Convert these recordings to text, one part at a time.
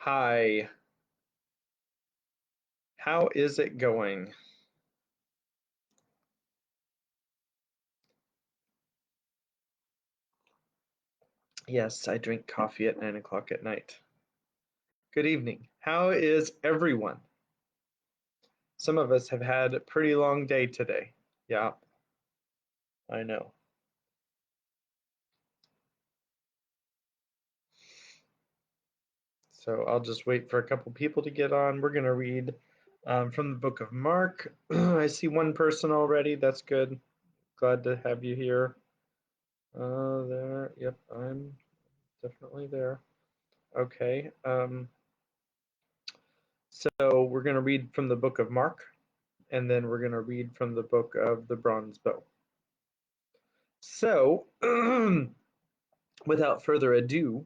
Hi, how is it going? Yes, I drink coffee at 9 o'clock at night. Good evening. How is everyone? Some of us have had a pretty long day today. Yeah, I know. So I'll just wait for a couple people to get on. We're going to read from the book of Mark. I see one person already. That's good. Glad to have you here. There. Yep, I'm definitely there. Okay. So we're going to read from the book of Mark, and then we're going to read from the book of the Bronze Bow. So, without further ado,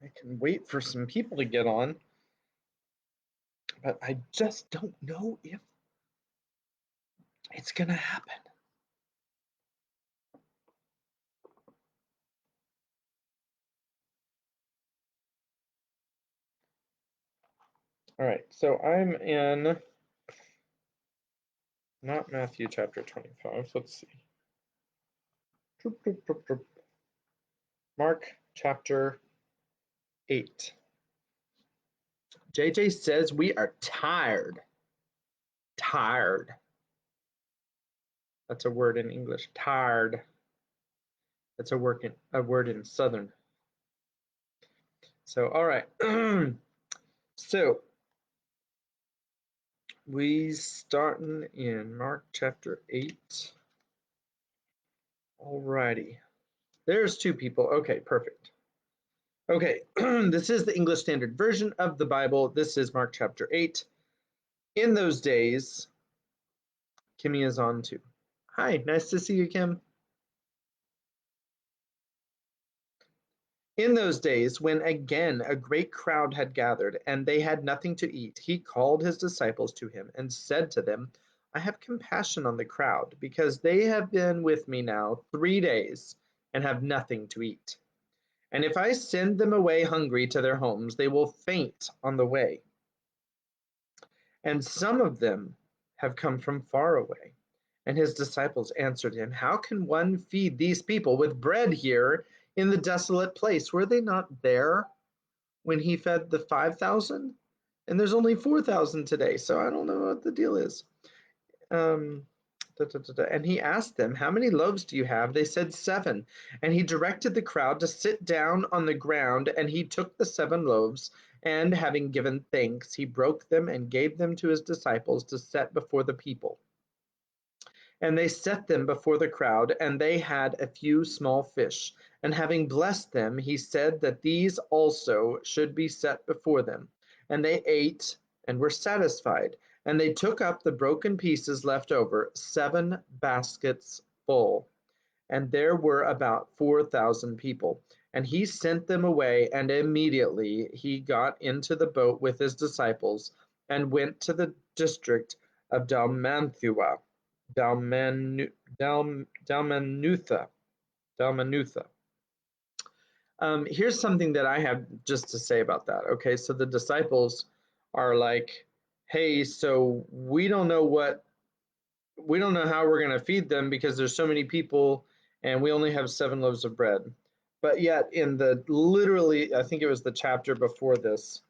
I can wait for some people to get on, but I just don't know if it's going to happen. All right, so I'm in not Matthew chapter 25. Let's see. Mark chapter 8. JJ says we are tired. Tired. That's a word in English. Tired. That's a word in Southern. So, all right. So, we starting in Mark chapter 8. Alrighty. There's two people. Okay, perfect. Okay, this is the English Standard Version of the Bible. This is Mark chapter 8. In those days, Kimmy is on too. Hi, nice to see you, Kim. In those days, when again a great crowd had gathered, and they had nothing to eat, he called his disciples to him and said to them, I have compassion on the crowd, because they have been with me now 3 days and have nothing to eat. And if I send them away hungry to their homes, they will faint on the way. And some of them have come from far away. And his disciples answered him, How can one feed these people with bread here in the desolate place? Were they not there when he fed the 5,000? And there's only 4,000 today, so I don't know what the deal is. And he asked them, How many loaves do you have? They said 7. And he directed the crowd to sit down on the ground, and he took the 7 loaves, and having given thanks, he broke them and gave them to his disciples to set before the people. And they set them before the crowd, and they had a few small fish. And having blessed them, he said that these also should be set before them. And they ate and were satisfied. And they took up the broken pieces left over, 7 baskets full. And there were about 4,000 people. And he sent them away, and immediately he got into the boat with his disciples and went to the district of Dalmanutha. Here's something that I have just to say about that. Okay, so the disciples are like, hey, so we don't know how we're going to feed them because there's so many people and we only have 7 loaves of bread. But yet in the literally, I think it was the chapter before this.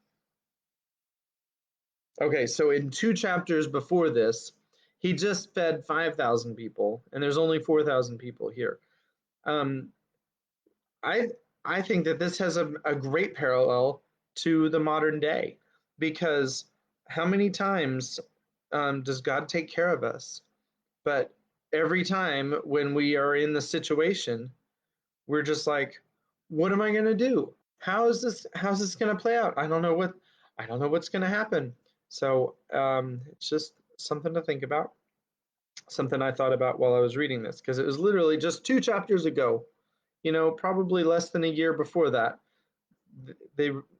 Okay, so in 2 chapters before this, he just fed 5,000 people and there's only 4,000 people here. Um, I I think that this has a great parallel to the modern day, because how many times does God take care of us? But every time when we are in the situation, we're just like, what am I going to do? How's this going to play out? I don't know what's going to happen. So it's just something to think about, something I thought about while I was reading this, because it was literally just 2 chapters ago, probably less than a year before that,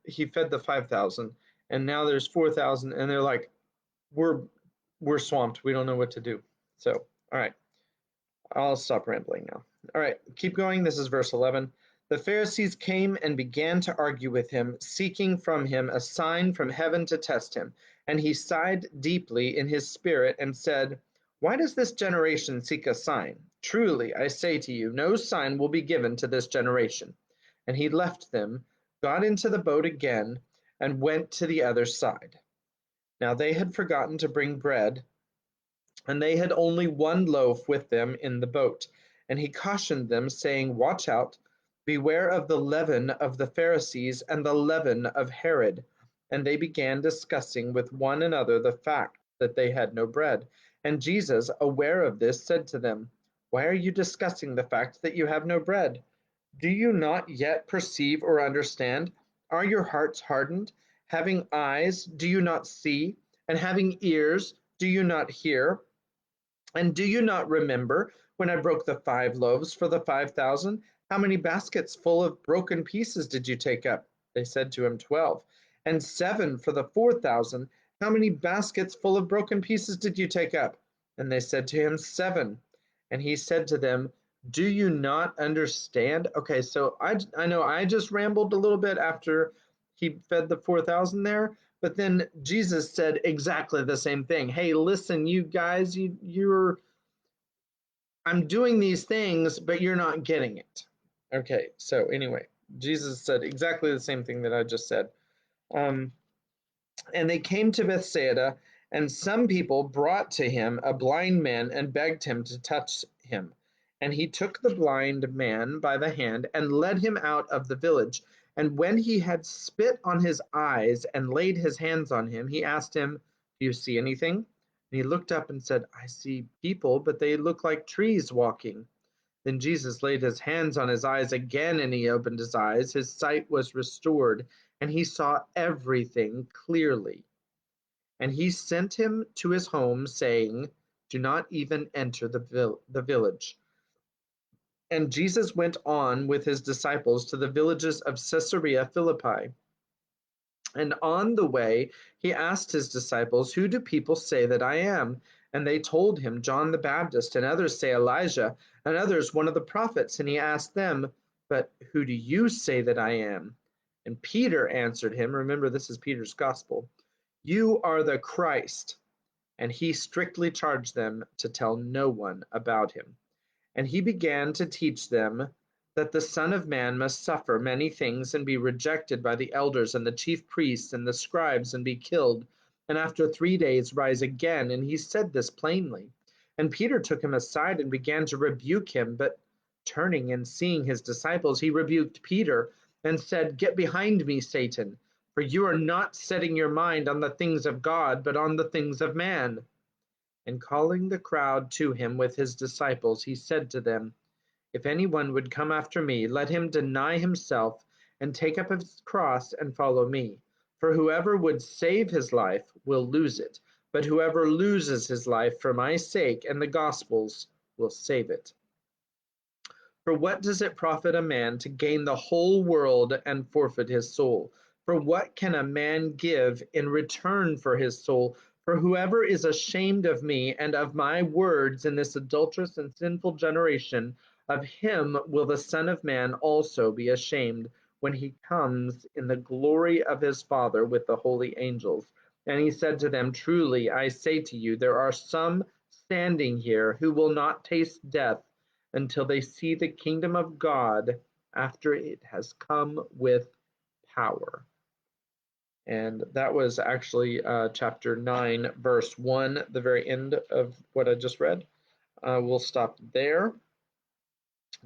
he fed the 5,000, and now there's 4,000, and they're like, we're swamped. We don't know what to do. So, all right, I'll stop rambling now. All right, keep going. This is verse 11. The Pharisees came and began to argue with him, seeking from him a sign from heaven to test him. And he sighed deeply in his spirit and said, "Why does this generation seek a sign? Truly, I say to you, no sign will be given to this generation." And he left them, got into the boat again, and went to the other side. Now they had forgotten to bring bread, and they had only one loaf with them in the boat. And he cautioned them, saying, "Watch out, beware of the leaven of the Pharisees and the leaven of Herod." And they began discussing with one another the fact that they had no bread. And Jesus, aware of this, said to them, "Why are you discussing the fact that you have no bread? Do you not yet perceive or understand? Are your hearts hardened? Having eyes, do you not see? And having ears, do you not hear? And do you not remember when I broke the 5 loaves for the 5,000? How many baskets full of broken pieces did you take up?" They said to him, 12. "And 7 for the 4,000. How many baskets full of broken pieces did you take up?" And they said to him, 7. And he said to them, "Do you not understand?" Okay, so I know I just rambled a little bit after he fed the 4,000 there, but then Jesus said exactly the same thing. "Hey, listen, you guys, you're I'm doing these things, but you're not getting it." Okay, so anyway, Jesus said exactly the same thing that I just said. Um, and they came to Bethsaida, and some people brought to him a blind man and begged him to touch him. And he took the blind man by the hand and led him out of the village. And when he had spit on his eyes and laid his hands on him, he asked him, "Do you see anything?" And he looked up and said, "I see people, but they look like trees walking." Then Jesus laid his hands on his eyes again, and he opened his eyes. His sight was restored, and he saw everything clearly. And he sent him to his home, saying, "Do not even enter the village." And Jesus went on with his disciples to the villages of Caesarea Philippi. And on the way, he asked his disciples, "Who do people say that I am?" And they told him, "John the Baptist, and others say Elijah, and others one of the prophets." And he asked them, "But who do you say that I am?" And Peter answered him, remember this is Peter's gospel, "You are the Christ." And he strictly charged them to tell no one about him. And he began to teach them that the Son of Man must suffer many things and be rejected by the elders and the chief priests and the scribes and be killed, and after 3 days rise again. And he said this plainly. And Peter took him aside and began to rebuke him. But turning and seeing his disciples, he rebuked Peter and said, "Get behind me, Satan, for you are not setting your mind on the things of God, but on the things of man." And calling the crowd to him with his disciples, he said to them, "If anyone would come after me, let him deny himself and take up his cross and follow me. For whoever would save his life will lose it, but whoever loses his life for my sake and the gospel's will save it. For what does it profit a man to gain the whole world and forfeit his soul? For what can a man give in return for his soul? For whoever is ashamed of me and of my words in this adulterous and sinful generation, of him will the Son of Man also be ashamed when he comes in the glory of his Father with the holy angels." And he said to them, "Truly, I say to you, there are some standing here who will not taste death until they see the kingdom of God after it has come with power." And that was actually chapter 9, verse 1, the very end of what I just read. We'll stop there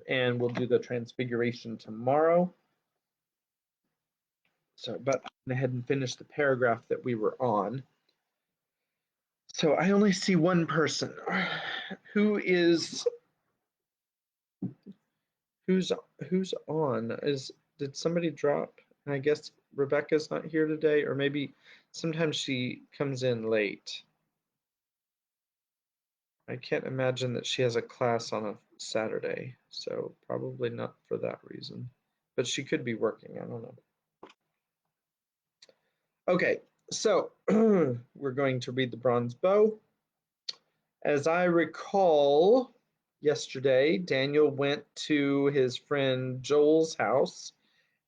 and we'll do the transfiguration tomorrow. So, but I went ahead and finished the paragraph that we were on. So I only see one person. Who's on? Did somebody drop? I guess Rebecca's not here today, or maybe sometimes she comes in late. I can't imagine that she has a class on a Saturday, so probably not for that reason. But she could be working, I don't know. Okay, so we're going to read the bronze bow. As I recall, yesterday, Daniel went to his friend Joel's house,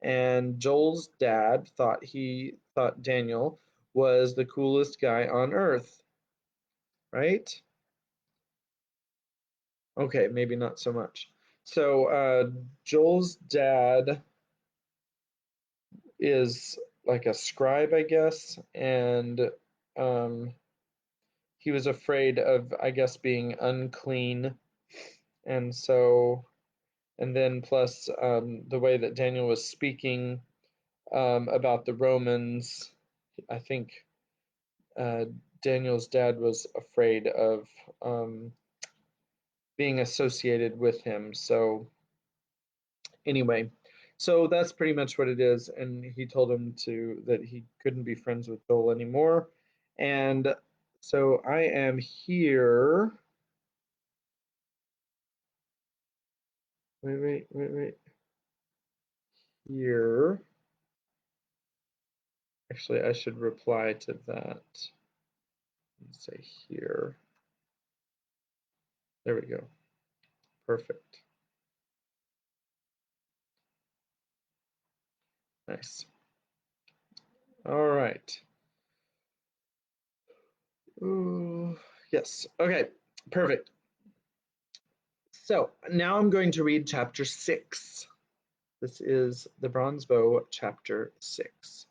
and Joel's dad thought Daniel was the coolest guy on earth, right? Okay, maybe not so much. So Joel's dad is like a scribe, I guess, and um, he was afraid of, I guess, being unclean, and so, and then plus the way that Daniel was speaking about the Romans, I think uh, Daniel's dad was afraid of um, being associated with him. So anyway, so that's pretty much what it is. And he told him that he couldn't be friends with Joel anymore. And so I am here. Wait. Here. Actually, I should reply to that. Say here. There we go. Perfect. Nice. All right. Ooh, yes. Okay. Perfect. So now I'm going to read chapter 6. This is the Bronze Bow, chapter 6.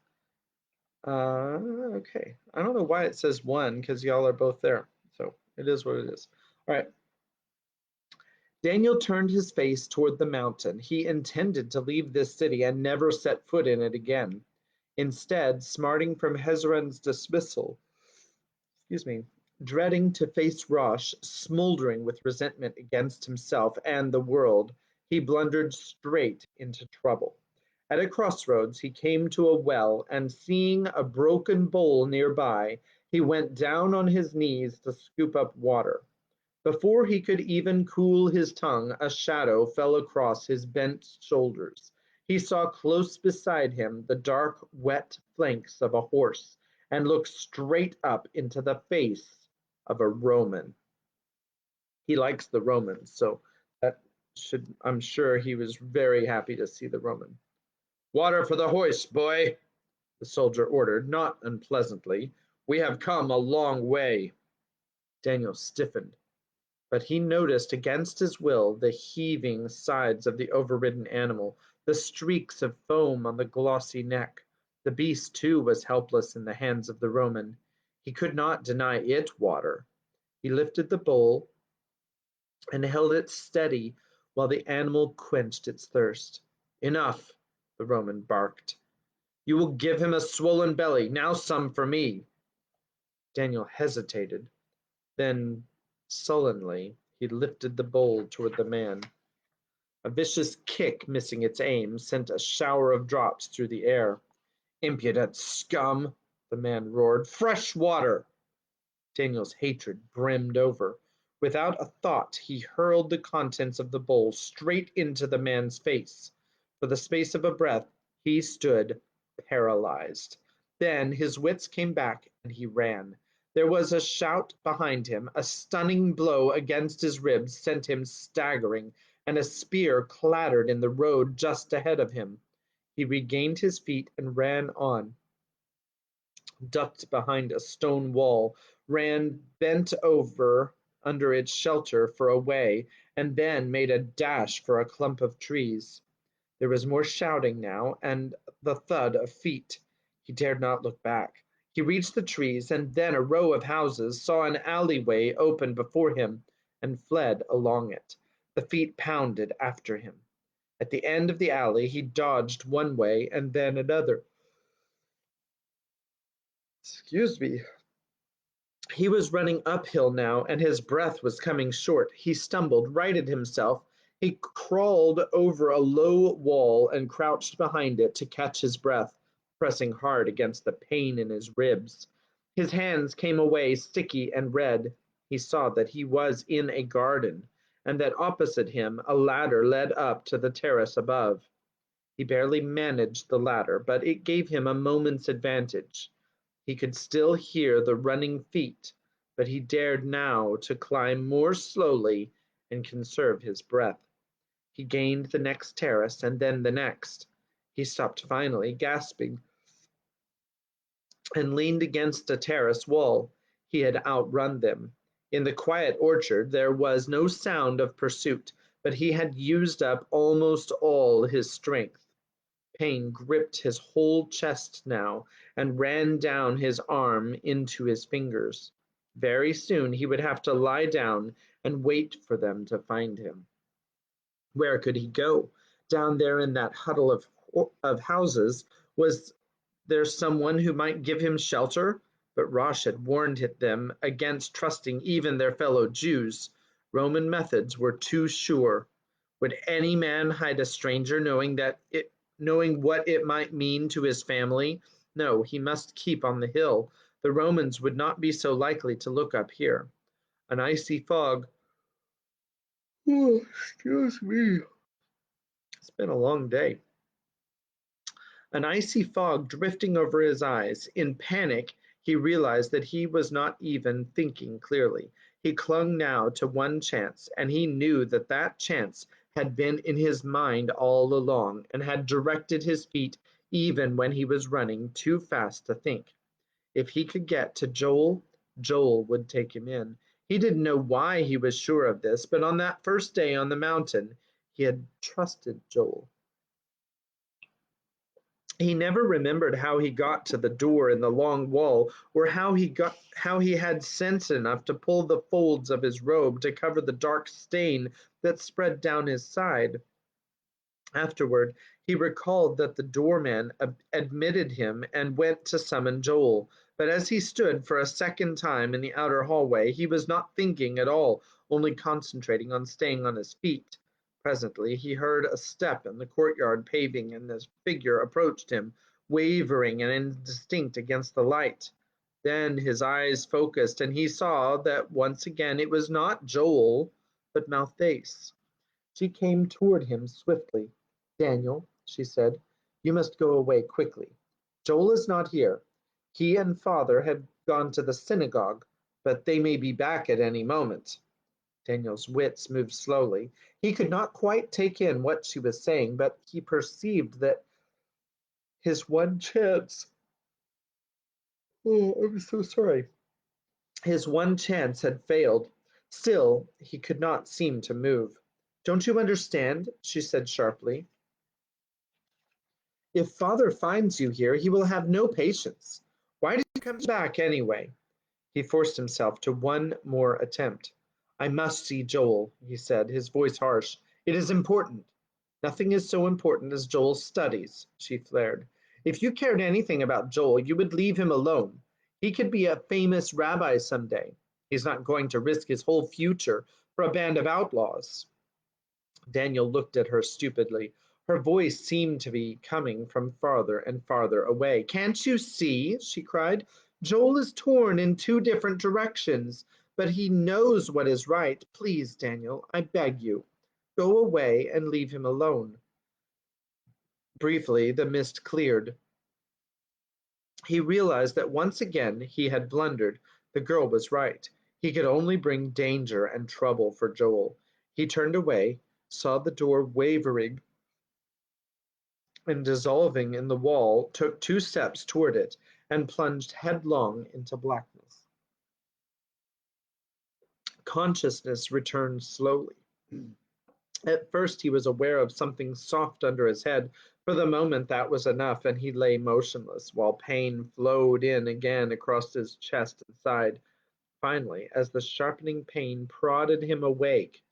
Okay. I don't know why it says 1 because y'all are both there. So it is what it is. All right. Daniel turned his face toward the mountain. He intended to leave this city and never set foot in it again. Instead, smarting from Hezron's dismissal, dreading to face Rosh, smoldering with resentment against himself and the world, he blundered straight into trouble. At a crossroads, he came to a well, and seeing a broken bowl nearby, he went down on his knees to scoop up water. Before he could even cool his tongue, a shadow fell across his bent shoulders. He saw close beside him the dark, wet flanks of a horse, and looked straight up into the face of a Roman. He likes the Romans, so I'm sure he was very happy to see the Roman. Water for the horse, boy, the soldier ordered, not unpleasantly. We have come a long way. Daniel stiffened, but he noticed against his will the heaving sides of the overridden animal, the streaks of foam on the glossy neck. The beast, too, was helpless in the hands of the Roman. He could not deny it water. He lifted the bowl and held it steady while the animal quenched its thirst. Enough, the Roman barked. You will give him a swollen belly. Now some for me. Daniel hesitated. Then, sullenly, he lifted the bowl toward the man. A vicious kick, missing its aim, sent a shower of drops through the air. Impudent scum, the man roared. Fresh water! Daniel's hatred brimmed over. Without a thought, he hurled the contents of the bowl straight into the man's face. For the space of a breath, he stood paralyzed. Then his wits came back and he ran. There was a shout behind him. A stunning blow against his ribs sent him staggering, and a spear clattered in the road just ahead of him. He regained his feet and ran on, ducked behind a stone wall, ran bent over under its shelter for a way, and then made a dash for a clump of trees. There was more shouting now, and the thud of feet. He dared not look back. He reached the trees, and then a row of houses, saw an alleyway open before him, and fled along it. The feet pounded after him. At the end of the alley, he dodged one way and then another. Excuse me. He was running uphill now, and his breath was coming short. He stumbled, righted himself. He crawled over a low wall and crouched behind it to catch his breath, pressing hard against the pain in his ribs. His hands came away sticky and red. He saw that he was in a garden, and that opposite him a ladder led up to the terrace above. He barely managed the ladder, but it gave him a moment's advantage. He could still hear the running feet, but he dared now to climb more slowly and conserve his breath. He gained the next terrace and then the next. He stopped finally, gasping, and leaned against a terrace wall. He had outrun them. In the quiet orchard there was no sound of pursuit, but he had used up almost all his strength. Pain gripped his whole chest now and ran down his arm into his fingers. Very soon he would have to lie down and wait for them to find him. Where could he go? Down there in that huddle of houses, was there someone who might give him shelter? But Rosh had warned them against trusting even their fellow Jews. Roman methods were too sure. Would any man hide a stranger knowing what it might mean to his family? No, he must keep on the hill. The Romans would not be so likely to look up here. An icy fog. Oh, excuse me. It's been a long day. An icy fog drifting over his eyes. In panic, he realized that he was not even thinking clearly. He clung now to one chance, and he knew that that chance had been in his mind all along and had directed his feet even when he was running too fast to think. If he could get to Joel, Joel would take him in. He didn't know why he was sure of this, but on that first day on the mountain, he had trusted Joel. He never remembered how he got to the door in the long wall, or how he had sense enough to pull the folds of his robe to cover the dark stain that spread down his side. Afterward, he recalled that the doorman admitted him and went to summon Joel. But as he stood for a second time in the outer hallway, he was not thinking at all, only concentrating on staying on his feet. Presently, he heard a step in the courtyard paving, and this figure approached him, wavering and indistinct against the light. Then his eyes focused, and he saw that once again it was not Joel, but Malthais. She came toward him swiftly. "Daniel," she said, "you must go away quickly. Joel is not here. He and father have gone to the synagogue, but they may be back at any moment." Daniel's wits moved slowly. He could not quite take in what she was saying, but he perceived that his one chance. Oh, I'm so sorry. His one chance had failed. Still, he could not seem to move. "Don't you understand?" she said sharply. "If father finds you here, he will have no patience. Why did you come back anyway?" He forced himself to one more attempt. "I must see Joel," he said, his voice harsh. "It is important." "Nothing is so important as Joel's studies," she flared. "If you cared anything about Joel, you would leave him alone. He could be a famous rabbi someday. He's not going to risk his whole future for a band of outlaws." Daniel looked at her stupidly. Her voice seemed to be coming from farther and farther away. "Can't you see?" she cried. "Joel is torn in two different directions, but he knows what is right. Please, Daniel, I beg you, go away and leave him alone." Briefly, the mist cleared. He realized that once again he had blundered. The girl was right. He could only bring danger and trouble for Joel. He turned away, saw the door wavering and dissolving in the wall, took 2 steps toward it, and plunged headlong into blackness. Consciousness returned slowly. At first he was aware of something soft under his head. For the moment that was enough, and he lay motionless, while pain flowed in again across his chest and side. Finally, as the sharpening pain prodded him awake,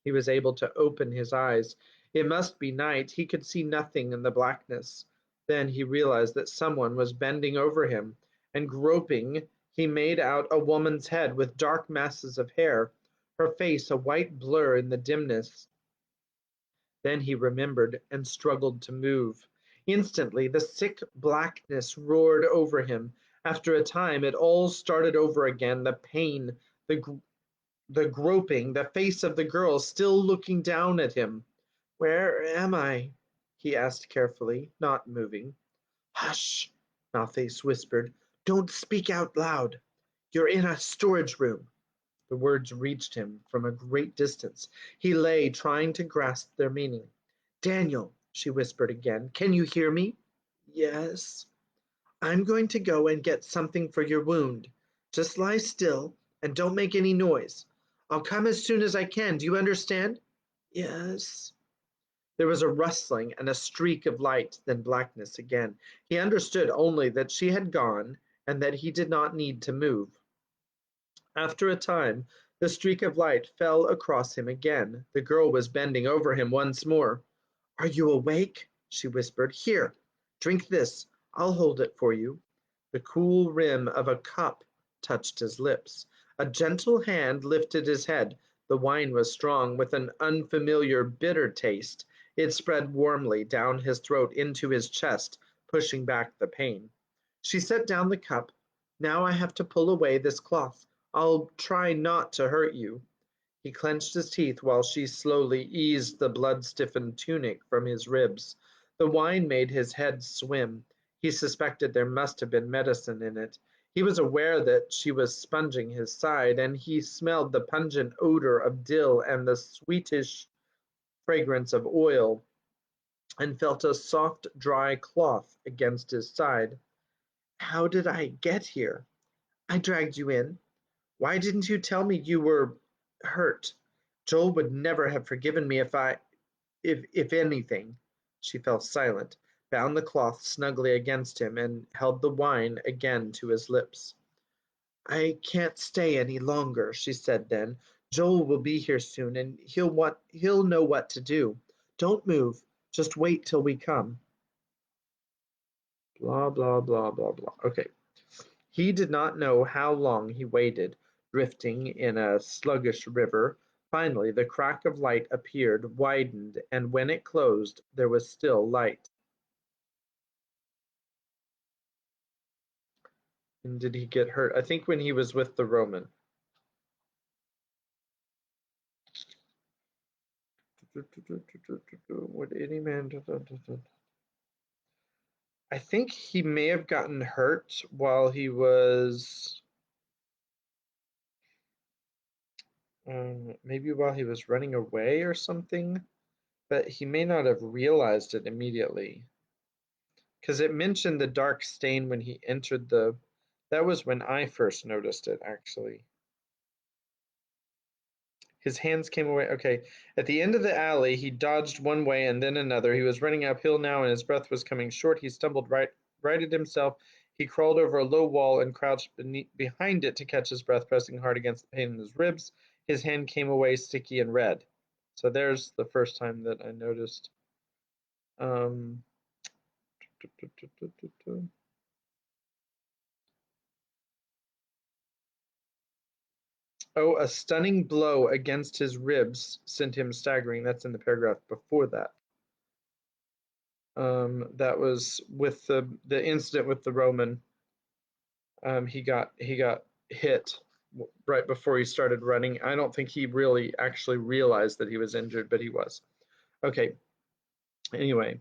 he was able to open his eyes. It must be night. He could see nothing in the blackness. Then he realized that someone was bending over him, and groping, he made out a woman's head with dark masses of hair, her face a white blur in the dimness. Then he remembered and struggled to move. Instantly, the sick blackness roared over him. After a time, it all started over again, the pain, the groping, the face of the girl still looking down at him. "Where am I?" he asked carefully, not moving. "Hush," Malthus whispered. "Don't speak out loud. You're in a storage room." The words reached him from a great distance. He lay, trying to grasp their meaning. Daniel, she whispered again, can you hear me? Yes. I'm going to go and get something for your wound. Just lie still and don't make any noise. I'll come as soon as I can. Do you understand? Yes. There was a rustling and a streak of light, then blackness again. He understood only that she had gone and that he did not need to move. After a time, the streak of light fell across him again. The girl was bending over him once more. Are you awake? She whispered. Here, drink this. I'll hold it for you. The cool rim of a cup touched his lips. A gentle hand lifted his head. The wine was strong, with an unfamiliar bitter taste. It spread warmly down his throat into his chest, pushing back the pain. She set down the cup. Now I have to pull away this cloth. I'll try not to hurt you. He clenched his teeth while she slowly eased the blood-stiffened tunic from his ribs. The wine made his head swim. He suspected there must have been medicine in it. He was aware that she was sponging his side, and he smelled the pungent odor of dill and the sweetish fragrance of oil, and felt a soft, dry cloth against his side. How did I get here? I dragged you in. Why didn't you tell me you were hurt? Joel would never have forgiven me if anything. She fell silent, bound the cloth snugly against him, and held the wine again to his lips. I can't stay any longer, she said then. Joel will be here soon, and he'll know what to do. Don't move. Just wait till we come. Blah, blah, blah, blah, blah. Okay. He did not know how long he waited, drifting in a sluggish river. Finally, the crack of light appeared, widened, and when it closed, there was still light. And did he get hurt? I think when he was with the Roman. Would any man... I think he may have gotten hurt while he was... maybe while he was running away or something, but he may not have realized it immediately. Because it mentioned the dark stain when he entered the... That was when I first noticed it, actually. His hands came away. Okay. At the end of the alley, he dodged one way and then another. He was running uphill now, and his breath was coming short. He stumbled righted himself. He crawled over a low wall and crouched behind it to catch his breath, pressing hard against the pain in his ribs. His hand came away sticky and red. So there's the first time that I noticed. Um, Oh, a stunning blow against his ribs sent him staggering. That's in the paragraph before that. That was with the incident with the Roman. He got hit right before he started running. I don't think he really actually realized that he was injured, but he was. Okay. Anyway,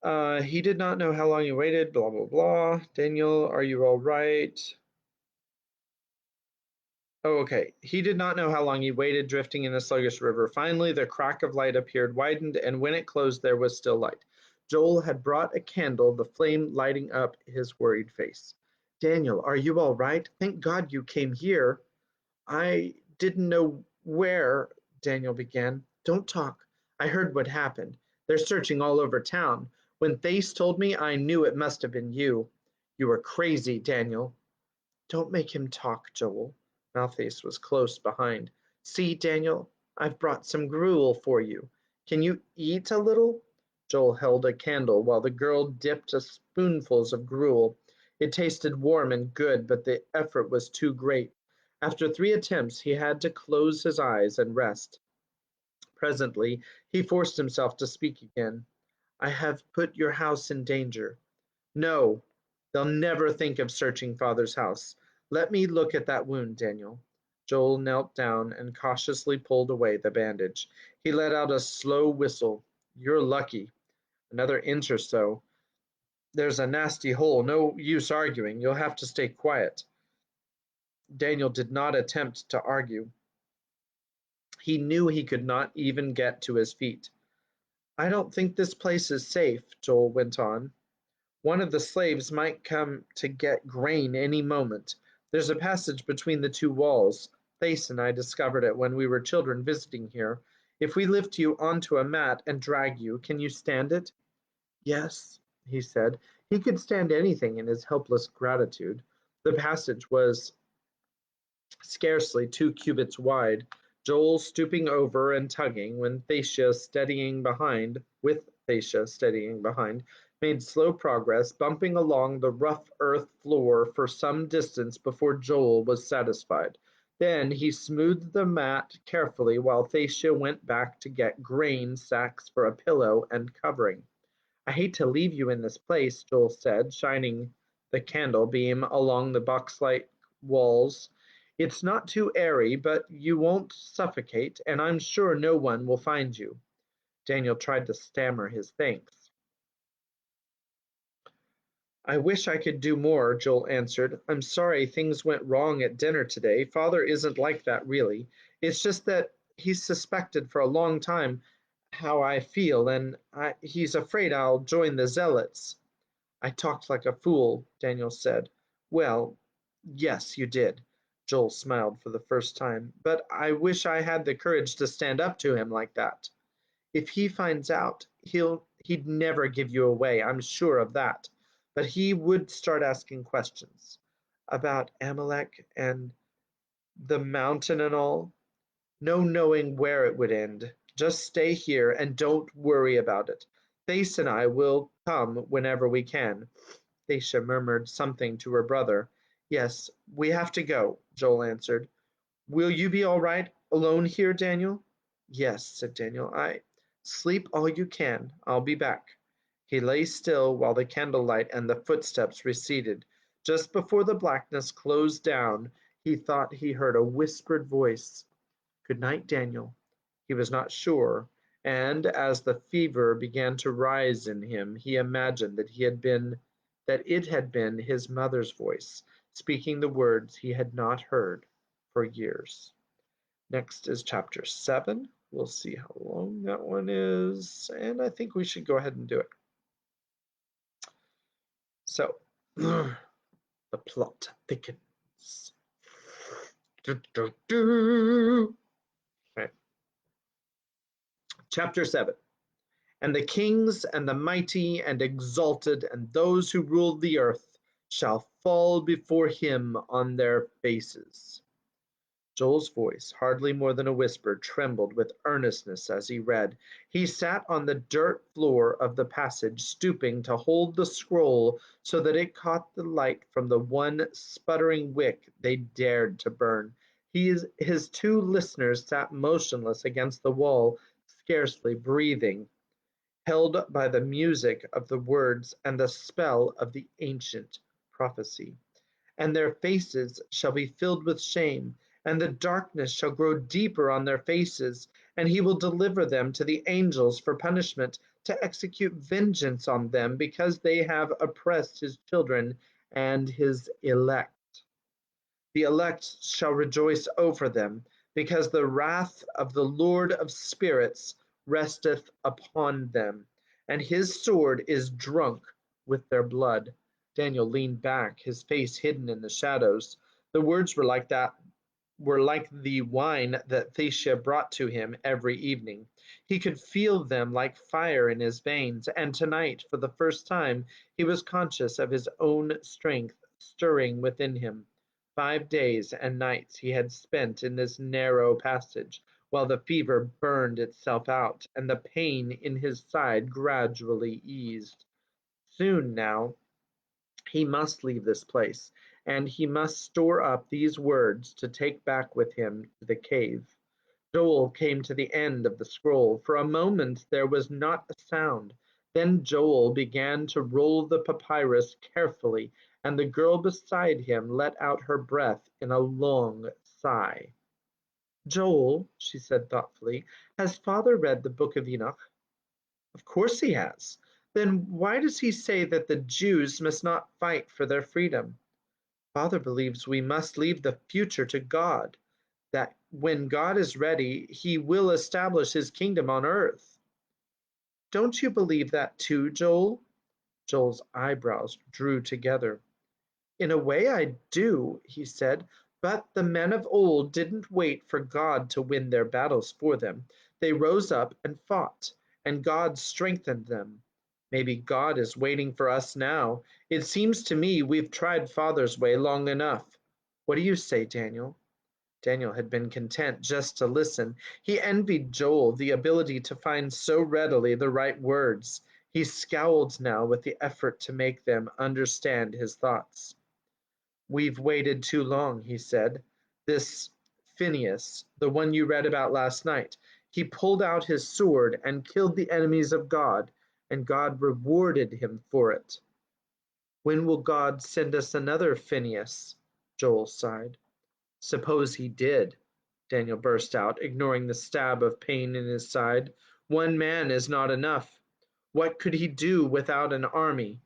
he did not know how long he waited. Blah blah blah. Daniel, are you all right? Oh, okay. He did not know how long he waited, drifting in a sluggish river. Finally, the crack of light appeared, widened, and when it closed, there was still light. Joel had brought a candle, the flame lighting up his worried face. Daniel, are you all right? Thank God you came here. I didn't know where, Daniel began. Don't talk. I heard what happened. They're searching all over town. When Thace told me, I knew it must have been you. You were crazy, Daniel. Don't make him talk, Joel. Malthus was close behind. See, Daniel, I've brought some gruel for you. Can you eat a little? Joel held a candle while the girl dipped spoonfuls of gruel. It tasted warm and good, but the effort was too great. After 3 attempts, he had to close his eyes and rest. Presently, he forced himself to speak again. I have put your house in danger. No, they'll never think of searching Father's house. Let me look at that wound, Daniel. Joel knelt down and cautiously pulled away the bandage. He let out a slow whistle. You're lucky. Another inch or so. There's a nasty hole. No use arguing. You'll have to stay quiet. Daniel did not attempt to argue. He knew he could not even get to his feet. I don't think this place is safe, Joel went on. One of the slaves might come to get grain any moment. There's a passage between the two walls. Thace and I discovered it when we were children visiting here. If we lift you onto a mat and drag you, can you stand it? Yes, he said. He could stand anything in his helpless gratitude. The passage was scarcely 2 cubits wide, Joel stooping over and tugging, with Thacia steadying behind, made slow progress, bumping along the rough earth floor for some distance before Joel was satisfied. Then he smoothed the mat carefully while Thacia went back to get grain sacks for a pillow and covering. I hate to leave you in this place, Joel said, shining the candle beam along the box-like walls. It's not too airy, but you won't suffocate, and I'm sure no one will find you. Daniel tried to stammer his thanks. I wish I could do more, Joel answered. I'm sorry things went wrong at dinner today. Father isn't like that, really. It's just that he's suspected for a long time how I feel, and he's afraid I'll join the zealots. I talked like a fool, Daniel said. Well, yes, you did. Joel smiled for the first time. But I wish I had the courage to stand up to him like that. If he finds out, he'd never give you away, I'm sure of that. But he would start asking questions about Amalek and the mountain and all. No knowing where it would end. Just stay here and don't worry about it. Thace and I will come whenever we can. Thacia murmured something to her brother. Yes, we have to go, Joel answered. Will you be all right alone here, Daniel? Yes, said Daniel. I sleep all you can. I'll be back. He lay still while the candlelight and the footsteps receded. Just before the blackness closed down, he thought he heard a whispered voice. Good night, Daniel. He was not sure, and as the fever began to rise in him, he imagined that it had been his mother's voice, speaking the words he had not heard for years. Next is chapter 7. We'll see how long that one is, and I think we should go ahead and do it. So, the plot thickens. Okay. Chapter 7. And the kings and the mighty and exalted and those who rule the earth shall fall before him on their faces. Joel's voice, hardly more than a whisper, trembled with earnestness as he read. He sat on the dirt floor of the passage, stooping to hold the scroll so that it caught the light from the one sputtering wick they dared to burn. His 2 listeners sat motionless against the wall, scarcely breathing, held by the music of the words and the spell of the ancient prophecy. And their faces shall be filled with shame, and the darkness shall grow deeper on their faces, and he will deliver them to the angels for punishment, to execute vengeance on them, because they have oppressed his children and his elect. The elect shall rejoice over them, because the wrath of the Lord of spirits resteth upon them, and his sword is drunk with their blood. Daniel leaned back, his face hidden in the shadows. The words were like the wine that Thacia brought to him every evening. He could feel them like fire in his veins, and tonight, for the first time, he was conscious of his own strength stirring within him. 5 days and nights he had spent in this narrow passage, while the fever burned itself out, and the pain in his side gradually eased. Soon now he must leave this place, and he must store up these words to take back with him to the cave. Joel came to the end of the scroll. For a moment there was not a sound. Then Joel began to roll the papyrus carefully, and the girl beside him let out her breath in a long sigh. Joel, she said thoughtfully, has father read the book of Enoch? Of course he has. Then why does he say that the Jews must not fight for their freedom? Father believes we must leave the future to God, that when God is ready, he will establish his kingdom on earth. Don't you believe that too, Joel? Joel's eyebrows drew together. In a way I do, he said, but the men of old didn't wait for God to win their battles for them. They rose up and fought, and God strengthened them. Maybe God is waiting for us now. It seems to me we've tried Father's way long enough. What do you say, Daniel? Daniel had been content just to listen. He envied Joel the ability to find so readily the right words. He scowled now with the effort to make them understand his thoughts. We've waited too long, he said. This Phineas, the one you read about last night, he pulled out his sword and killed the enemies of God, and God rewarded him for it. When will God send us another Phineas? Joel sighed. Suppose he did, Daniel burst out, ignoring the stab of pain in his side. One man is not enough. What could he do without an army?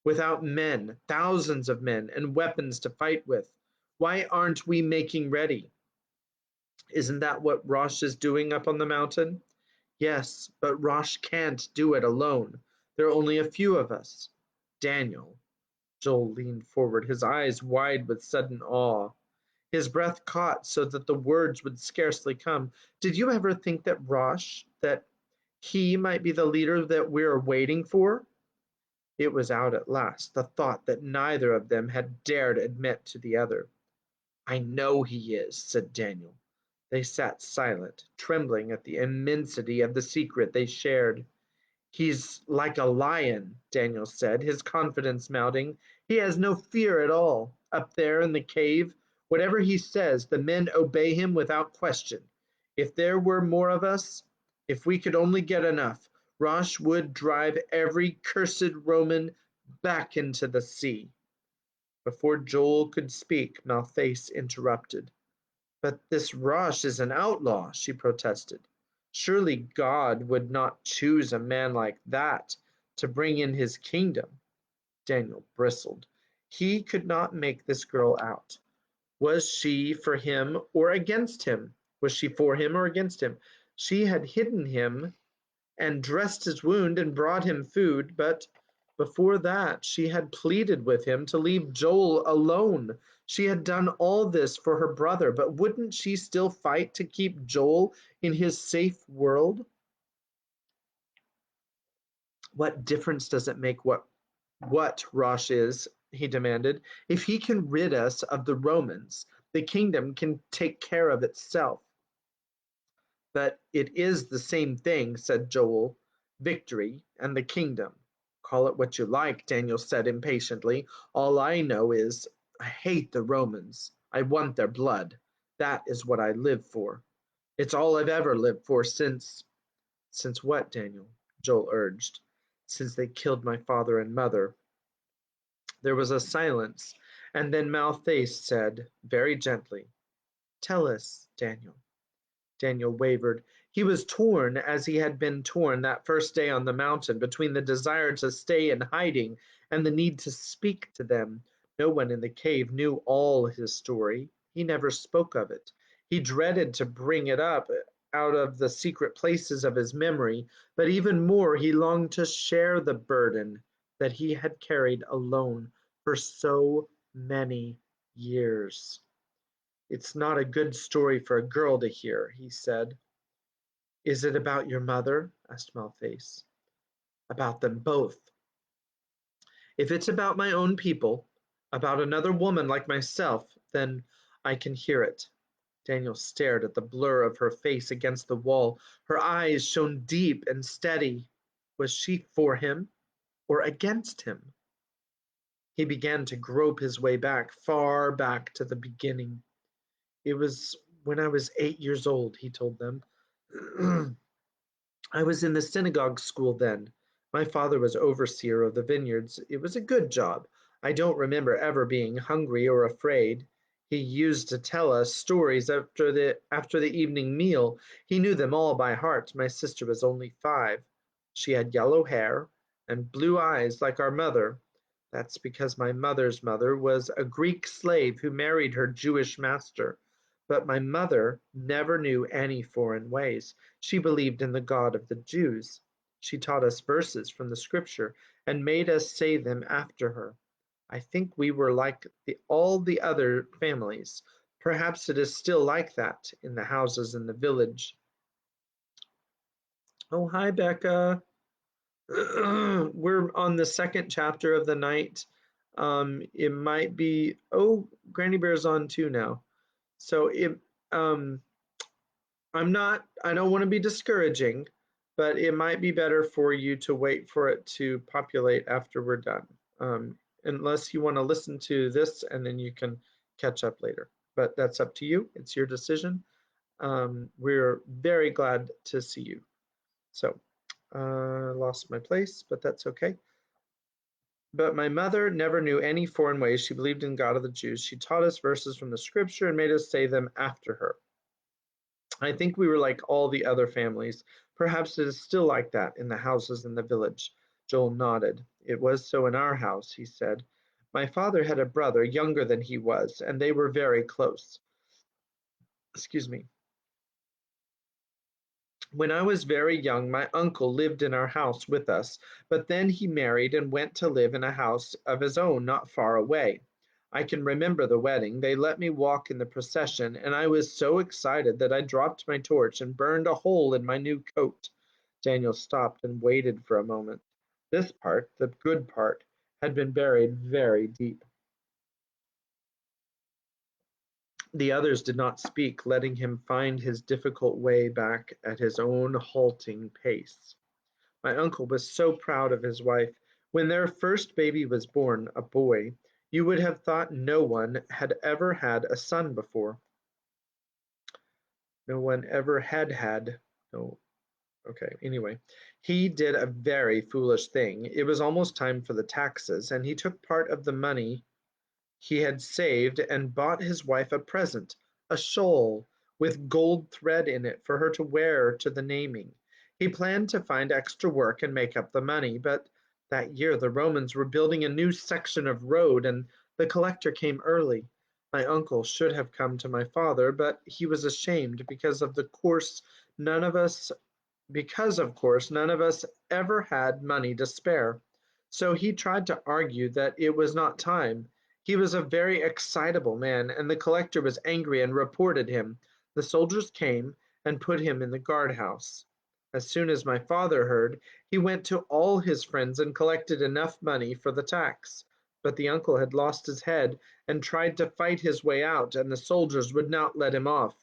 Without men, thousands of men, and weapons to fight with? Why aren't we making ready? Isn't that what Rosh is doing up on the mountain? Yes, but Rosh can't do it alone. There are only a few of us. Daniel. Joel leaned forward, his eyes wide with sudden awe. His breath caught so that the words would scarcely come. Did you ever think that Rosh, that he might be the leader that we're waiting for? It was out at last, the thought that neither of them had dared admit to the other. I know he is, said Daniel. They sat silent, trembling at the immensity of the secret they shared. He's like a lion, Daniel said, his confidence mounting. He has no fear at all. Up there in the cave, whatever he says, the men obey him without question. If there were more of us, if we could only get enough, Rosh would drive every cursed Roman back into the sea. Before Joel could speak, Malthus interrupted. But this Rosh is an outlaw, she protested. Surely God would not choose a man like that to bring in his kingdom. Daniel bristled. He could not make this girl out. Was she for him or against him? Was she for him or against him? She had hidden him and dressed his wound and brought him food, but before that she had pleaded with him to leave Joel alone. She had done all this for her brother, but wouldn't she still fight to keep Joel in his safe world? What difference does it make what Rosh is? He demanded. If he can rid us of the Romans, the kingdom can take care of itself. But it is the same thing, said Joel. Victory and the kingdom. Call it what you like, Daniel said impatiently. All I know is I hate the Romans. I want their blood. That is what I live for. It's all I've ever lived for since. Since what, Daniel? Joel urged. Since they killed my father and mother. There was a silence, and then Malthus said, very gently, tell us, Daniel. Daniel wavered. He was torn as he had been torn that first day on the mountain between the desire to stay in hiding and the need to speak to them. No one in the cave knew all his story. He never spoke of it. He dreaded to bring it up out of the secret places of his memory, but even more he longed to share the burden that he had carried alone for so many years. It's not a good story for a girl to hear, he said. Is it about your mother? Asked Malthus. About them both. If it's about my own people, about another woman like myself, then I can hear it. Daniel stared at the blur of her face against the wall. Her eyes shone deep and steady. Was she for him or against him? He began to grope his way back, far back to the beginning. It was when I was 8 years old, he told them. I was in the synagogue school then. My father was overseer of the vineyards. It was a good job. I don't remember ever being hungry or afraid. He used to tell us stories after the evening meal. He knew them all by heart. My sister was only 5. She had yellow hair and blue eyes like our mother. That's because my mother's mother was a Greek slave who married her Jewish master. But my mother never knew any foreign ways. She believed in the God of the Jews. She taught us verses from the scripture and made us say them after her. I think we were like all the other families. Perhaps it is still like that in the houses in the village. Oh, hi, Becca. We're on the second chapter of the night. It might be, oh, Granny Bear's on too now. So um, I don't want to be discouraging, but it might be better for you to wait for it to populate after we're done. Unless you want to listen to this and then you can catch up later. But that's up to you. It's your decision. We're very glad to see you. So, lost my place, but that's okay. But my mother never knew any foreign ways. She believed in God of the Jews. She taught us verses from the scripture and made us say them after her. I think we were like all the other families. Perhaps it is still like that in the houses in the village. Joel nodded. It was so in our house, he said. My father had a brother younger than he was, and they were very close. Excuse me. When I was very young, my uncle lived in our house with us, but then he married and went to live in a house of his own not far away. I can remember the wedding. They let me walk in the procession, and I was so excited that I dropped my torch and burned a hole in my new coat. Daniel stopped and waited for a moment. This part, the good part, had been buried very deep. The others did not speak, letting him find his difficult way back at his own halting pace. My uncle was so proud of his wife. When their first baby was born, a boy, you would have thought no one had ever had a son before. No one ever had. No, okay, anyway. He did a very foolish thing. It was almost time for the taxes, and he took part of the money he had saved and bought his wife a present, a shawl with gold thread in it for her to wear to the naming. He planned to find extra work and make up the money, but that year the Romans were building a new section of road and the collector came early. My uncle should have come to my father, but he was ashamed none of us because of course none of us ever had money to spare. So he tried to argue that it was not time. He was a very excitable man, and the collector was angry and reported him. The soldiers came and put him in the guardhouse. As soon as my father heard, he went to all his friends and collected enough money for the tax. But the uncle had lost his head and tried to fight his way out, and the soldiers would not let him off.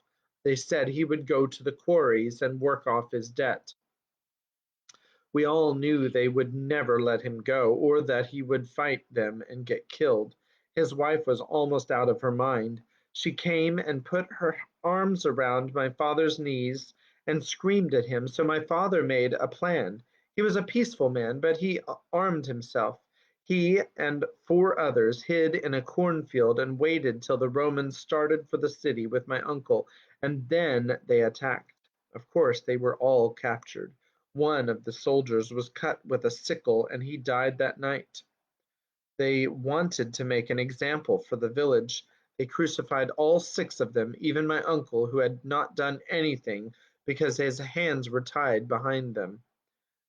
They said he would go to the quarries and work off his debt. We all knew they would never let him go, or that he would fight them and get killed. His wife was almost out of her mind. She came and put her arms around my father's knees and screamed at him, so my father made a plan. He was a peaceful man, but he armed himself. He and four others hid in a cornfield and waited till the Romans started for the city with my uncle, and then they attacked. Of course, they were all captured. One of the soldiers was cut with a sickle and he died that night. They wanted to make an example for the village. They crucified all six of them, even my uncle, who had not done anything because his hands were tied behind them.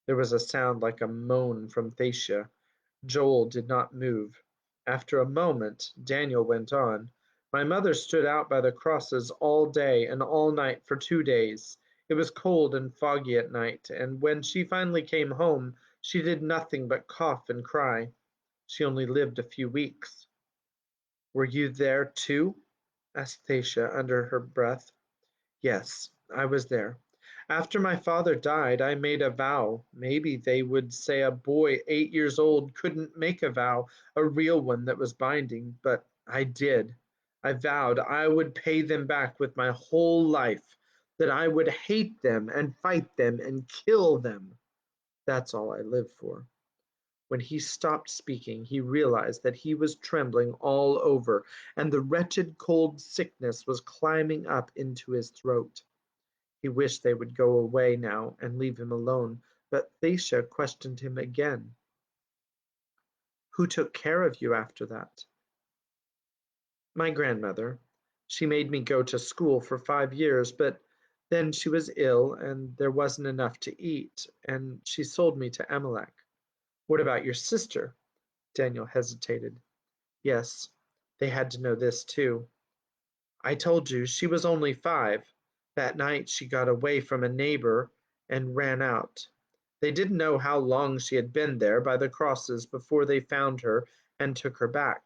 There was a sound like a moan from Thacia. Joel did not move. After a moment, Daniel went on. My mother stood out by the crosses all day and all night for 2 days. It was cold and foggy at night, and when she finally came home, she did nothing but cough and cry. She only lived a few weeks. Were you there too? Asked Thacia under her breath. Yes, I was there. After my father died, I made a vow. Maybe they would say a boy 8 years old couldn't make a vow, a real one that was binding, but I did. I vowed I would pay them back with my whole life, that I would hate them and fight them and kill them. That's all I live for. When he stopped speaking, he realized that he was trembling all over, and the wretched cold sickness was climbing up into his throat. He wished they would go away now and leave him alone, but Thacia questioned him again. Who took care of you after that? My grandmother. She made me go to school for 5 years, but then she was ill and there wasn't enough to eat, and she sold me to Amalek. What about your sister? Daniel hesitated. Yes, they had to know this too. I told you she was only 5. That night she got away from a neighbor and ran out. They didn't know how long she had been there by the crosses before they found her and took her back.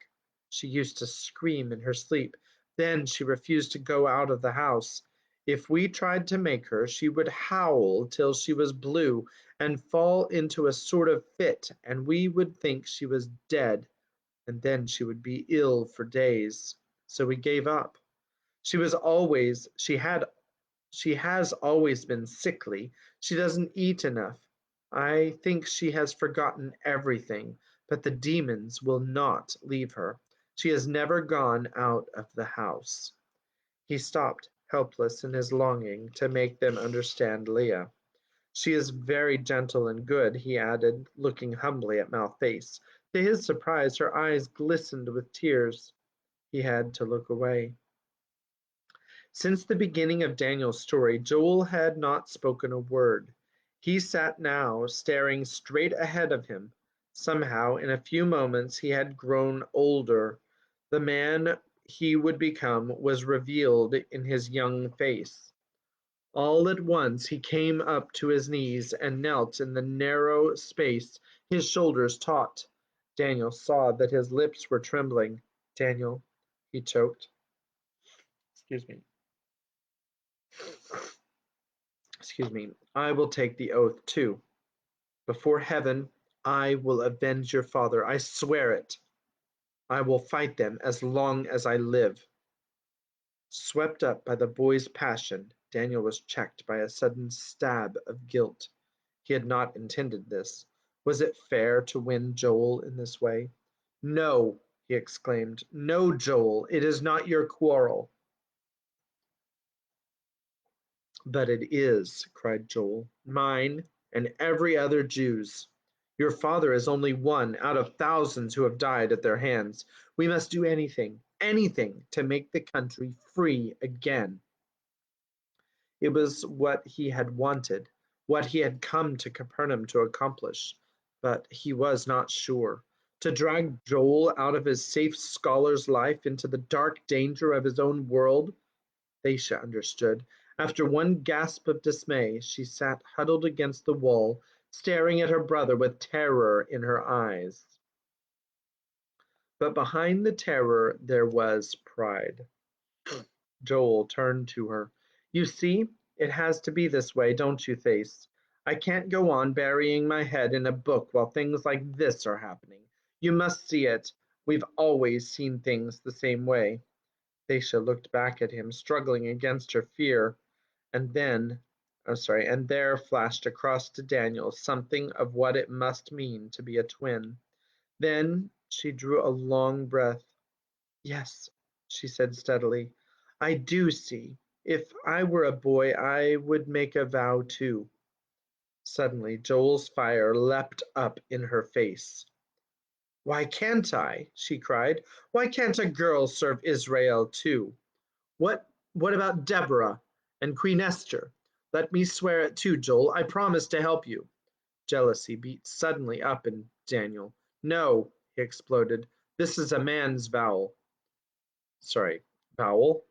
She used to scream in her sleep. Then she refused to go out of the house. If we tried to make her, she would howl till she was blue and fall into a sort of fit, and we would think she was dead, and then she would be ill for days. So we gave up. She has always been sickly. She doesn't eat enough. I think she has forgotten everything, but the demons will not leave her. She has never gone out of the house. He stopped, helpless in his longing to make them understand Leah. She is very gentle and good, he added, looking humbly at Malface. To his surprise, her eyes glistened with tears. He had to look away. Since the beginning of Daniel's story, Joel had not spoken a word. He sat now, staring straight ahead of him. Somehow, in a few moments, he had grown older. The man he would become was revealed in his young face. All at once he came up to his knees and knelt in the narrow space, his shoulders taut. Daniel saw that his lips were trembling. Daniel, he choked. Excuse me. Excuse me. I will take the oath too. Before heaven, I will avenge your father. I swear it. I will fight them as long as I live. Swept up by the boy's passion, Daniel was checked by a sudden stab of guilt. He had not intended this. Was it fair to win Joel in this way? No, he exclaimed. No, Joel, it is not your quarrel. But it is, cried Joel, mine and every other Jew's. Your father is only one out of thousands who have died at their hands. We must do anything, anything to make the country free again. It was what he had wanted, what he had come to Capernaum to accomplish, but he was not sure. To drag Joel out of his safe scholar's life into the dark danger of his own world, Thacia understood. After one gasp of dismay, she sat huddled against the wall, staring at her brother with terror in her eyes. But behind the terror there was pride. Joel turned to her. You see, it has to be this way, don't you, Thace? I can't go on burying my head in a book while things like this are happening. You must see it. We've always seen things the same way. Thacia looked back at him, struggling against her fear. And then, and there flashed across to Daniel something of what it must mean to be a twin. Then she drew a long breath. Yes, she said steadily, I do see. If I were a boy, I would make a vow too. Suddenly, Joel's fire leapt up in her face. Why can't I? She cried. Why can't a girl serve Israel too? What about Deborah and Queen Esther? Let me swear it too, Joel. I promise to help you. Jealousy beat suddenly up in Daniel. No, he exploded. This is a man's vow. Sorry, vowel?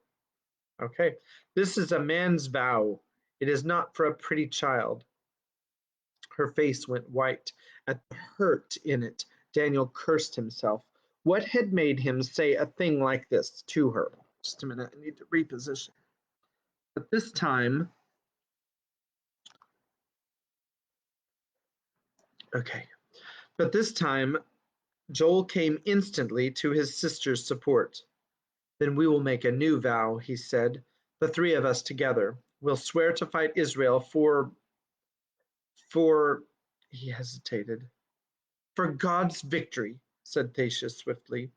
Okay. This is a man's vow. It is not for a pretty child. Her face went white at the hurt in it. Daniel cursed himself. What had made him say a thing like this to her? Just a minute, I need to reposition. But this time, okay. But this time, Joel came instantly to his sister's support. Then we will make a new vow, he said, the three of us together. We'll swear to fight Israel for, he hesitated. For God's victory, said Thacia swiftly.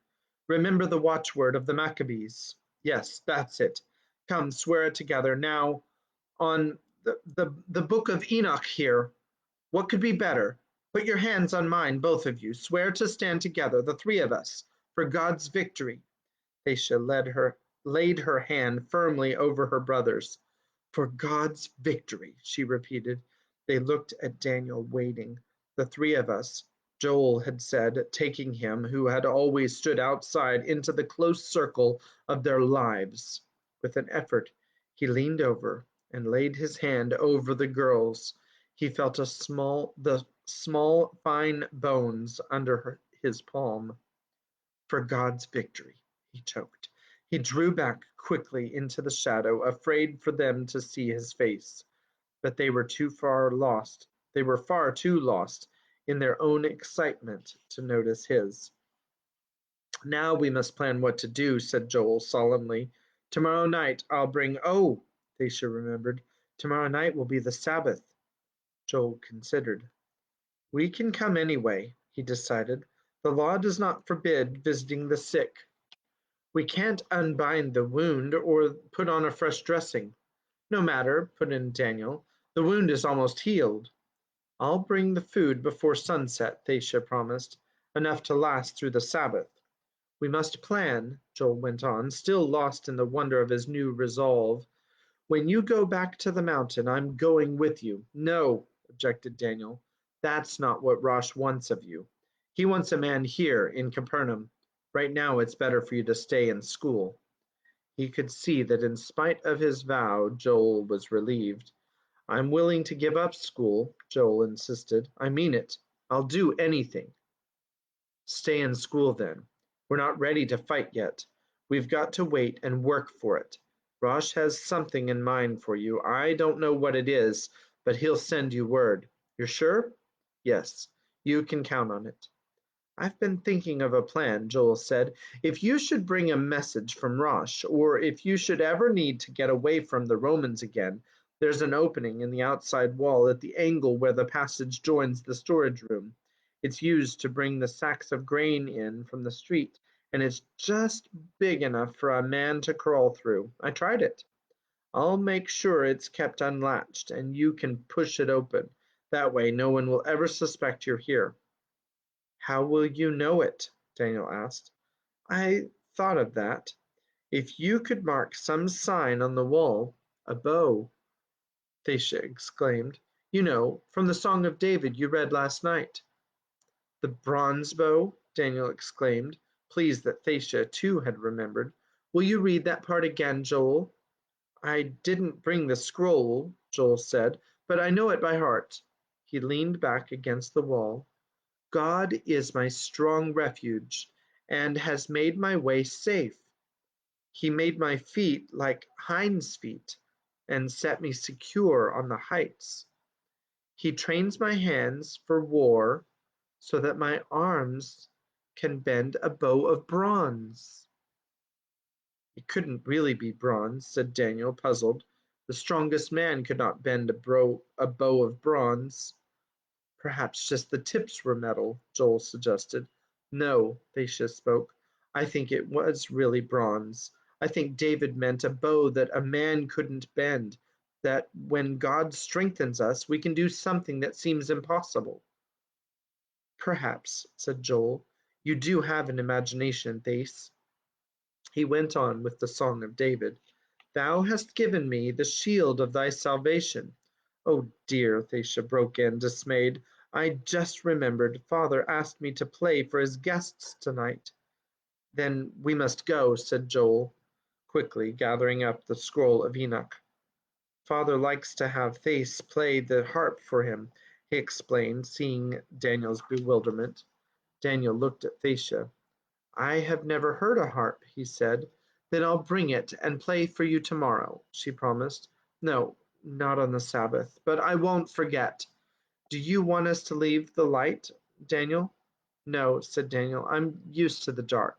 Remember the watchword of the Maccabees. Yes, that's it. Come, swear it together. Now, on the book of Enoch here, what could be better? Put your hands on mine, both of you. Swear to stand together, the three of us, for God's victory. Thacia laid her hand firmly over her brother's. For God's victory, she repeated. They looked at Daniel, waiting. The three of us, Joel had said, taking him, who had always stood outside, into the close circle of their lives. With an effort, he leaned over and laid his hand over the girl's. He felt the small, fine bones under his palm. For God's victory, he choked. He drew back quickly into the shadow, afraid for them to see his face. But they were too far lost. They were far too lost in their own excitement to notice his. Now we must plan what to do, said Joel solemnly. Tomorrow night I'll bring. Oh, Thacia remembered. Tomorrow night will be the Sabbath. Joel considered. We can come anyway, he decided. The law does not forbid visiting the sick. We can't unbind the wound or put on a fresh dressing. No matter, put in Daniel. The wound is almost healed. I'll bring the food before sunset, Thacia promised, enough to last through the Sabbath. We must plan, Joel went on, still lost in the wonder of his new resolve. When you go back to the mountain, I'm going with you. No, objected Daniel. That's not what Rosh wants of you. He wants a man here in Capernaum. Right now it's better for you to stay in school. He could see that in spite of his vow, Joel was relieved. I'm willing to give up school, Joel insisted. I mean it. I'll do anything. Stay in school then. We're not ready to fight yet. We've got to wait and work for it. Rosh has something in mind for you. I don't know what it is, but he'll send you word. You're sure? Yes, you can count on it. I've been thinking of a plan, Joel said. If you should bring a message from Rosh, or if you should ever need to get away from the Romans again, there's an opening in the outside wall at the angle where the passage joins the storage room. It's used to bring the sacks of grain in from the street, and it's just big enough for a man to crawl through. I tried it. I'll make sure it's kept unlatched, and you can push it open. That way no one will ever suspect you're here. How will you know it? Daniel asked. I thought of that. If you could mark some sign on the wall, a bow, Thacia exclaimed. You know, from the Song of David you read last night. The bronze bow, Daniel exclaimed, pleased that Thacia too had remembered. Will you read that part again, Joel? I didn't bring the scroll, Joel said, but I know it by heart. He leaned back against the wall. God is my strong refuge, and has made my way safe. He made my feet like hinds' feet, and set me secure on the heights. He trains my hands for war, so that my arms can bend a bow of bronze. It couldn't really be bronze, said Daniel, puzzled. The strongest man could not bend a bow of bronze. Perhaps just the tips were metal, Joel suggested. No, Thacia spoke. I think it was really bronze. I think David meant a bow that a man couldn't bend, that when God strengthens us, we can do something that seems impossible. Perhaps, said Joel. You do have an imagination, Thace. He went on with the Song of David. Thou hast given me the shield of thy salvation. Oh dear, Thacia broke in, dismayed. I just remembered. Father asked me to play for his guests tonight. Then we must go, said Joel, quickly gathering up the scroll of Enoch. Father likes to have Thace play the harp for him, he explained, seeing Daniel's bewilderment. Daniel looked at Thacia. I have never heard a harp, he said. Then I'll bring it and play for you tomorrow, she promised. No, not on the Sabbath, but I won't forget. Do you want us to leave the light, Daniel? No, said Daniel. I'm used to the dark.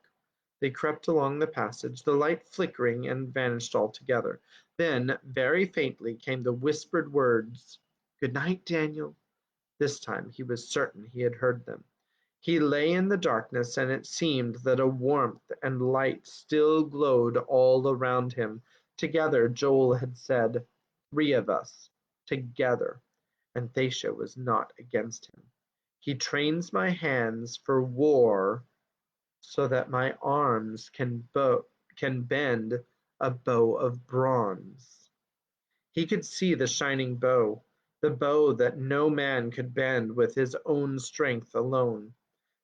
They crept along the passage, the light flickering, and vanished altogether. Then, very faintly, came the whispered words, Good night, Daniel. This time he was certain he had heard them. He lay in the darkness, and it seemed that a warmth and light still glowed all around him. Together, Joel had said, three of us, together, and Thacia was not against him. He trains my hands for war so that my arms can bend a bow of bronze. He could see the shining bow, the bow that no man could bend with his own strength alone.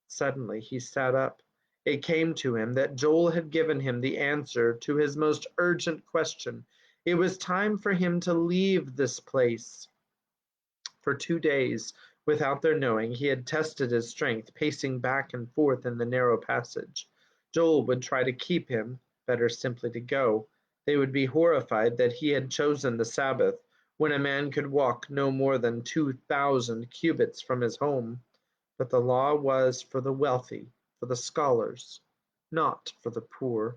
Suddenly he sat up. It came to him that Joel had given him the answer to his most urgent question. It was time for him to leave this place. For 2 days, without their knowing, he had tested his strength, pacing back and forth in the narrow passage. Joel would try to keep him, better simply to go. They would be horrified that he had chosen the Sabbath, when a man could walk no more than 2,000 cubits from his home. But the law was for the wealthy, for the scholars, not for the poor.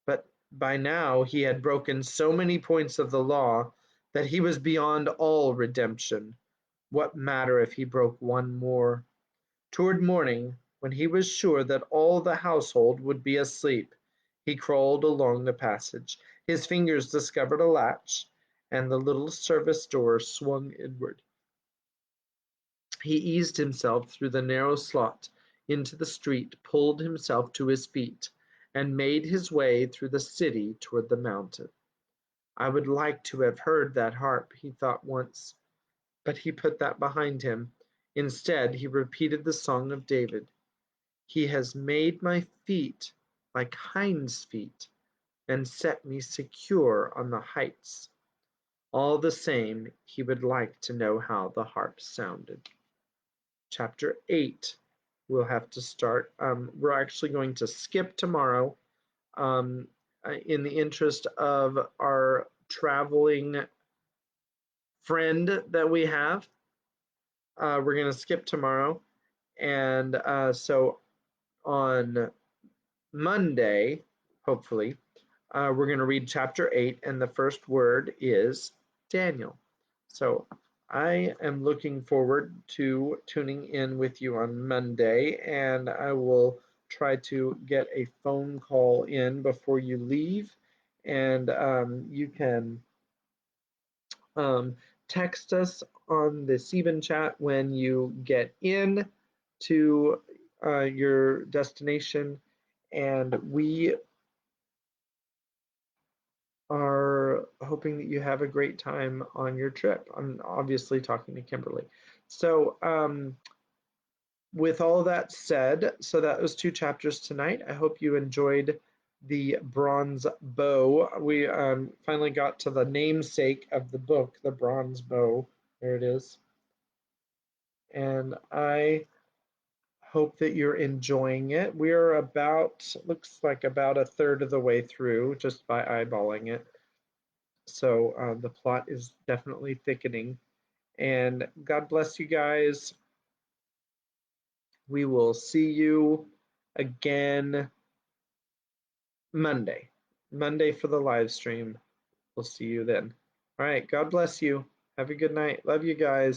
But by now he had broken so many points of the law that he was beyond all redemption. What matter if he broke one more? Toward morning, when he was sure that all the household would be asleep, he crawled along the passage. His fingers discovered a latch, and the little service door swung inward. He eased himself through the narrow slot into the street, pulled himself to his feet, and made his way through the city toward the mountain. I would like to have heard that harp, he thought once, but he put that behind him. Instead, he repeated the song of David. He has made my feet like hinds' feet and set me secure on the heights. All the same, he would like to know how the harp sounded. Chapter 8, we'll have to start. We're actually going to skip tomorrow um, in the interest of our traveling friend that we have. We're going to skip tomorrow. And so on Monday, hopefully, we're going to read chapter 8, and the first word is Daniel. So I am looking forward to tuning in with you on Monday, and I will try to get a phone call in before you leave, and you can um, text us on the Steven chat when you get in to your destination, and we are hoping that you have a great time on your trip. I'm obviously talking to Kimberly. So, with all that said, so that was 2 chapters tonight. I hope you enjoyed the bronze bow. We finally got to the namesake of the book, the bronze bow. There it is. And I hope that you're enjoying it. We're about, looks like about a third of the way through just by eyeballing it. So the plot is definitely thickening. And God bless you guys. We will see you again Monday. Monday for the live stream. We'll see you then. All right. God bless you. Have a good night. Love you guys.